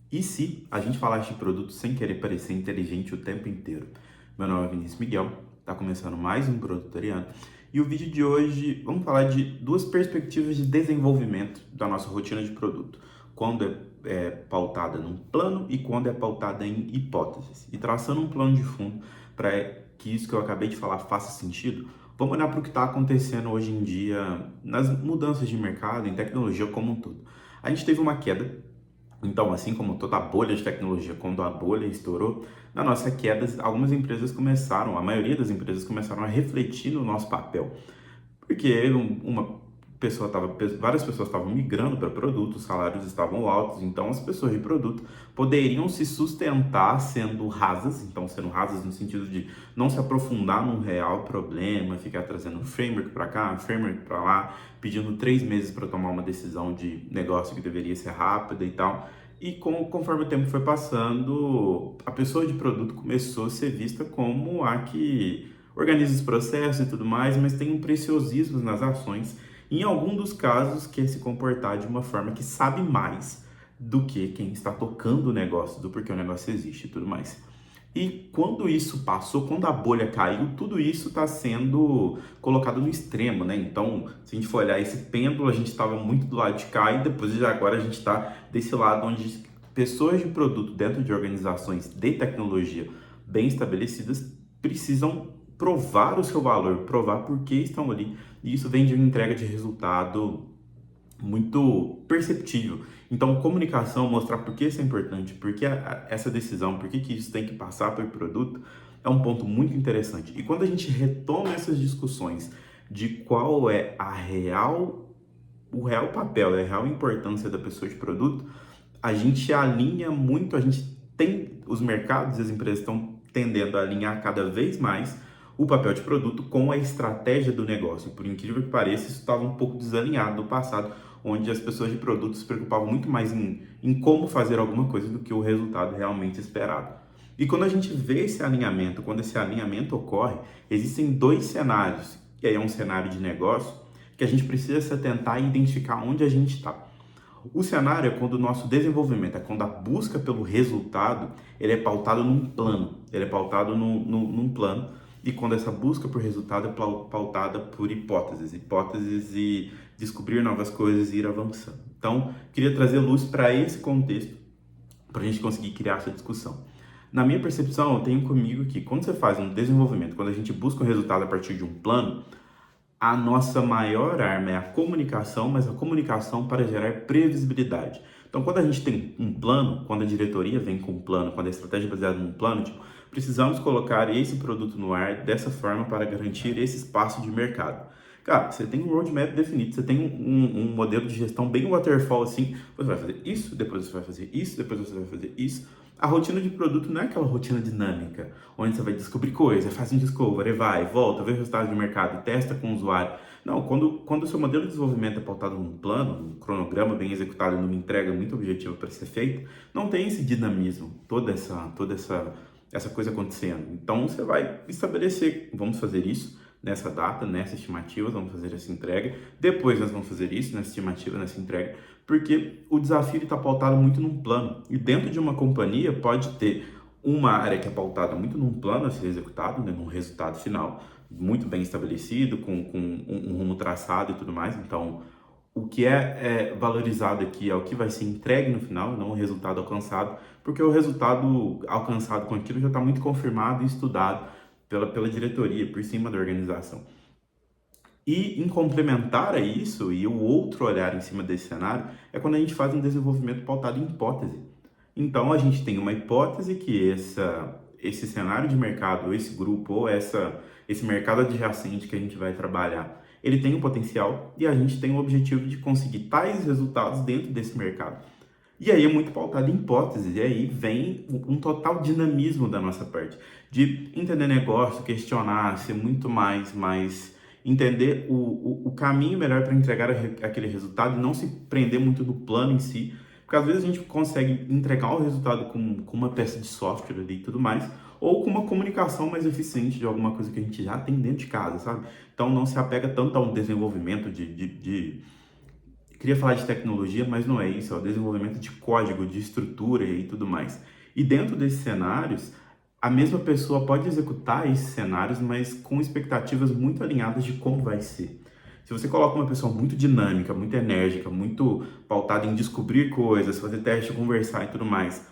E se a gente falasse de produto sem querer parecer inteligente o tempo inteiro? Meu nome é Vinícius Miguel, está começando mais um Produtoriano. E o vídeo de hoje, vamos falar de duas perspectivas de desenvolvimento da nossa rotina de produto. Quando é pautada num plano e quando é pautada em hipóteses. E traçando um plano de fundo para que isso que eu acabei de falar faça sentido, vamos olhar para o que está acontecendo hoje em dia nas mudanças de mercado, em tecnologia como um todo. A gente teve uma queda. Então, assim como toda a bolha de tecnologia, quando a bolha estourou, na nossa queda, algumas empresas começaram, a maioria das empresas começaram a refletir no nosso papel. Porque uma pessoa tava, várias pessoas estavam migrando para produto, os salários estavam altos, então as pessoas de produto poderiam se sustentar sendo rasas, então sendo rasas no sentido de não se aprofundar num real problema, ficar trazendo framework para cá, framework para lá, pedindo 3 meses para tomar uma decisão de negócio que deveria ser rápida e tal. E conforme o tempo foi passando, a pessoa de produto começou a ser vista como a que organiza os processos e tudo mais, mas tem um preciosismo nas ações. E em algum dos casos, quer se comportar de uma forma que sabe mais do que quem está tocando o negócio, do porquê o negócio existe e tudo mais. E quando isso passou, quando a bolha caiu, tudo isso está sendo colocado no extremo, né? Então, se a gente for olhar esse pêndulo, a gente estava muito do lado de cá e depois de agora a gente está desse lado onde pessoas de produto dentro de organizações de tecnologia bem estabelecidas precisam provar o seu valor, provar por que estão ali. E isso vem de uma entrega de resultado muito perceptível. Então, comunicação, mostrar por que isso é importante, por que essa decisão, por que isso tem que passar para o produto, é um ponto muito interessante. E quando a gente retoma essas discussões de qual é o real papel, a real importância da pessoa de produto, a gente alinha muito, a gente tem, os mercados e as empresas estão tendendo a alinhar cada vez mais o papel de produto com a estratégia do negócio. Por incrível que pareça, isso estava um pouco desalinhado no passado, onde as pessoas de produto se preocupavam muito mais em como fazer alguma coisa do que o resultado realmente esperado. E quando a gente vê esse alinhamento, quando esse alinhamento ocorre, existem dois cenários, e aí é um cenário de negócio, que a gente precisa se atentar e identificar onde a gente está. O cenário é quando o nosso desenvolvimento, é quando a busca pelo resultado, ele é pautado num plano, ele é pautado num plano, e quando essa busca por resultado é pautada por hipóteses e descobrir novas coisas e ir avançando. Então, queria trazer luz para esse contexto, para a gente conseguir criar essa discussão. Na minha percepção, eu tenho comigo que quando você faz um desenvolvimento, quando a gente busca um resultado a partir de um plano, a nossa maior arma é a comunicação, mas a comunicação para gerar previsibilidade. Então, quando a gente tem um plano, quando a diretoria vem com um plano, quando a estratégia é baseada num plano, tipo, precisamos colocar esse produto no ar dessa forma para garantir esse espaço de mercado. Cara, você tem um roadmap definido, você tem um modelo de gestão bem waterfall assim, você vai fazer isso, depois você vai fazer isso, depois você vai fazer isso. A rotina de produto não é aquela rotina dinâmica, onde você vai descobrir coisas, faz um discovery, vai, volta, vê o resultado de mercado, testa com o usuário. Não, quando o seu modelo de desenvolvimento é pautado num plano, num cronograma bem executado, numa entrega muito objetiva para ser feita, não tem esse dinamismo, essa coisa acontecendo. Então você vai estabelecer, vamos fazer isso nessa data, nessa estimativa, vamos fazer essa entrega, depois nós vamos fazer isso nessa estimativa, nessa entrega, porque o desafio está pautado muito num plano. E dentro de uma companhia pode ter uma área que é pautada muito num plano a ser executado, né, num resultado final, muito bem estabelecido, com um rumo traçado e tudo mais. Então, o que é valorizado aqui é o que vai ser entregue no final, não o resultado alcançado, porque o resultado alcançado com aquilo já está muito confirmado e estudado pela diretoria, por cima da organização. E em complementar a isso, e o outro olhar em cima desse cenário, é quando a gente faz um desenvolvimento pautado em hipótese. Então a gente tem uma hipótese que esse cenário de mercado, ou esse grupo, ou esse mercado adjacente que a gente vai trabalhar, ele tem um potencial e a gente tem o objetivo de conseguir tais resultados dentro desse mercado. E aí é muito pautado em hipóteses, e aí vem um total dinamismo da nossa parte, de entender negócio, questionar, ser muito mais entender o caminho melhor para entregar aquele resultado e não se prender muito no plano em si, porque às vezes a gente consegue entregar o resultado com uma peça de software ali e tudo mais, ou com uma comunicação mais eficiente de alguma coisa que a gente já tem dentro de casa, sabe? Então não se apega tanto a um desenvolvimento Queria falar de tecnologia, mas não é isso, é o desenvolvimento de código, de estrutura e tudo mais. E dentro desses cenários, a mesma pessoa pode executar esses cenários, mas com expectativas muito alinhadas de como vai ser. Se você coloca uma pessoa muito dinâmica, muito enérgica, muito pautada em descobrir coisas, fazer teste, conversar e tudo mais,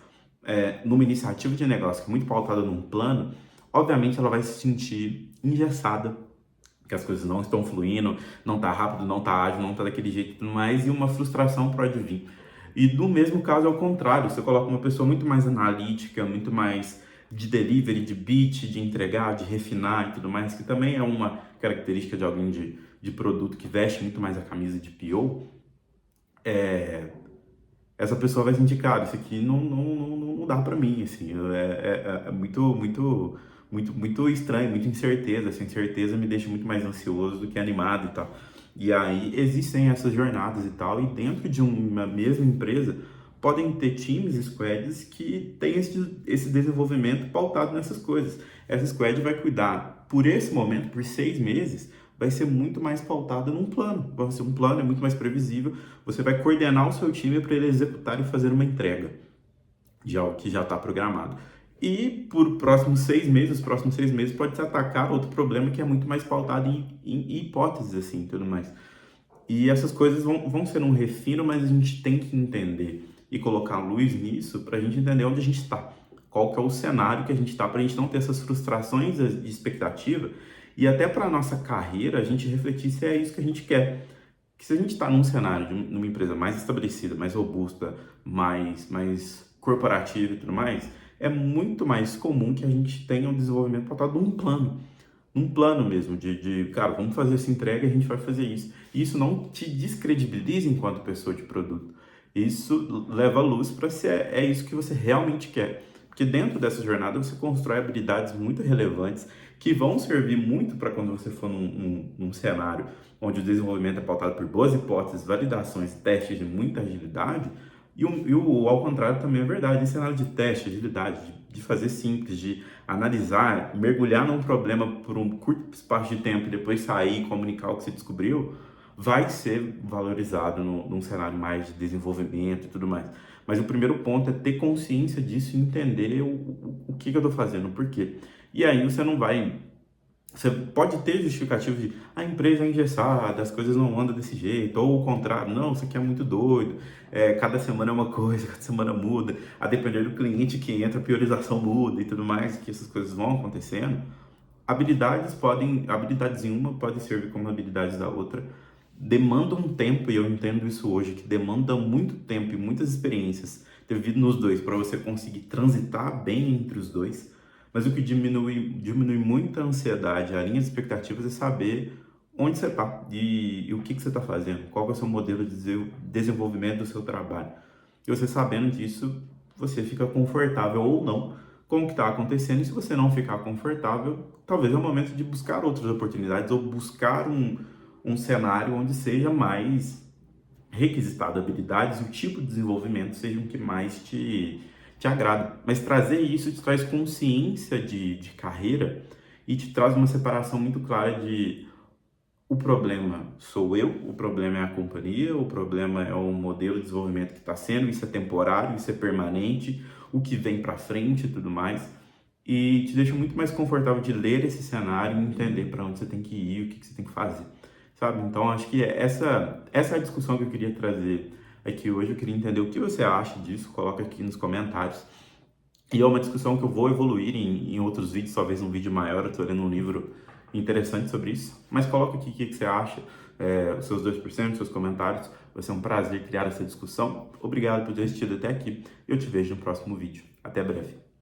numa iniciativa de negócio que é muito pautada num plano, obviamente ela vai se sentir engessada, que as coisas não estão fluindo, não tá rápido, não tá ágil, não tá daquele jeito e tudo mais, e uma frustração pode vir. E no mesmo caso, ao contrário, você coloca uma pessoa muito mais analítica, muito mais de delivery, de beat, de entregar, de refinar e tudo mais, que também é uma característica de alguém de produto que veste muito mais a camisa de PO, essa pessoa vai se sentir, cara, isso aqui não dá pra mim, assim, é muito estranho, muita incerteza, essa incerteza me deixa muito mais ansioso do que animado e tal. E aí existem essas jornadas e tal, e dentro de uma mesma empresa podem ter times, squads que têm esse desenvolvimento pautado nessas coisas. Essa squad vai cuidar, por esse momento, por 6 meses, vai ser muito mais pautada num plano. Vai ser um plano, é muito mais previsível. Você vai coordenar o seu time para ele executar e fazer uma entrega de algo que já está programado. E por próximos 6 meses, os próximos 6 meses pode se atacar outro problema que é muito mais pautado em hipóteses, assim, tudo mais. E essas coisas vão ser um refino, mas a gente tem que entender e colocar luz nisso para a gente entender onde a gente está. Qual que é o cenário que a gente está, para a gente não ter essas frustrações de expectativa e até para a nossa carreira a gente refletir se é isso que a gente quer. Que se a gente está num cenário de numa empresa mais estabelecida, mais robusta, mais corporativa e tudo mais, é muito mais comum que a gente tenha um desenvolvimento pautado num plano. Um plano mesmo, cara, vamos fazer essa entrega e a gente vai fazer isso. E isso não te descredibiliza enquanto pessoa de produto. Isso leva a luz para se é isso que você realmente quer. Porque dentro dessa jornada você constrói habilidades muito relevantes que vão servir muito para quando você for num cenário onde o desenvolvimento é pautado por boas hipóteses, validações, testes de muita agilidade. E o ao contrário também é verdade. Em cenário de teste, agilidade, de fazer simples, de analisar, mergulhar num problema por um curto espaço de tempo e depois sair e comunicar o que você descobriu, vai ser valorizado num cenário mais de desenvolvimento e tudo mais. Mas o primeiro ponto é ter consciência disso e entender o que eu estou fazendo, por quê. E aí você não vai... Você pode ter justificativo de a empresa é engessada, as coisas não andam desse jeito, ou o contrário, não, isso aqui é muito doido, cada semana é uma coisa, cada semana muda, a depender do cliente que entra, a priorização muda e tudo mais, que essas coisas vão acontecendo. Habilidades em uma podem servir como habilidades da outra, demandam um tempo, e eu entendo isso hoje, que demanda muito tempo e muitas experiências ter vivido nos dois para você conseguir transitar bem entre os dois. Mas o que diminui muito a ansiedade, a linha de expectativas é saber onde você está e o que você está fazendo, qual é o seu modelo de desenvolvimento do seu trabalho. E você sabendo disso, você fica confortável ou não com o que está acontecendo. E se você não ficar confortável, talvez é o momento de buscar outras oportunidades ou buscar um cenário onde seja mais requisitado habilidades e o tipo de desenvolvimento seja o que mais te agrada. Mas trazer isso te traz consciência de carreira e te traz uma separação muito clara de o problema sou eu, o problema é a companhia, o problema é o modelo de desenvolvimento que está sendo, isso é temporário, isso é permanente, o que vem para frente e tudo mais. E te deixa muito mais confortável de ler esse cenário e entender para onde você tem que ir, o que você tem que fazer, sabe? Então, acho que essa é a discussão que eu queria trazer aqui hoje. Eu queria entender o que você acha disso, coloca aqui nos comentários. E é uma discussão que eu vou evoluir em outros vídeos, talvez um vídeo maior. Eu estou lendo um livro interessante sobre isso. Mas coloca aqui o que você acha, os seus 2%, os seus comentários. Vai ser um prazer criar essa discussão. Obrigado por ter assistido até aqui. Eu te vejo no próximo vídeo. Até breve.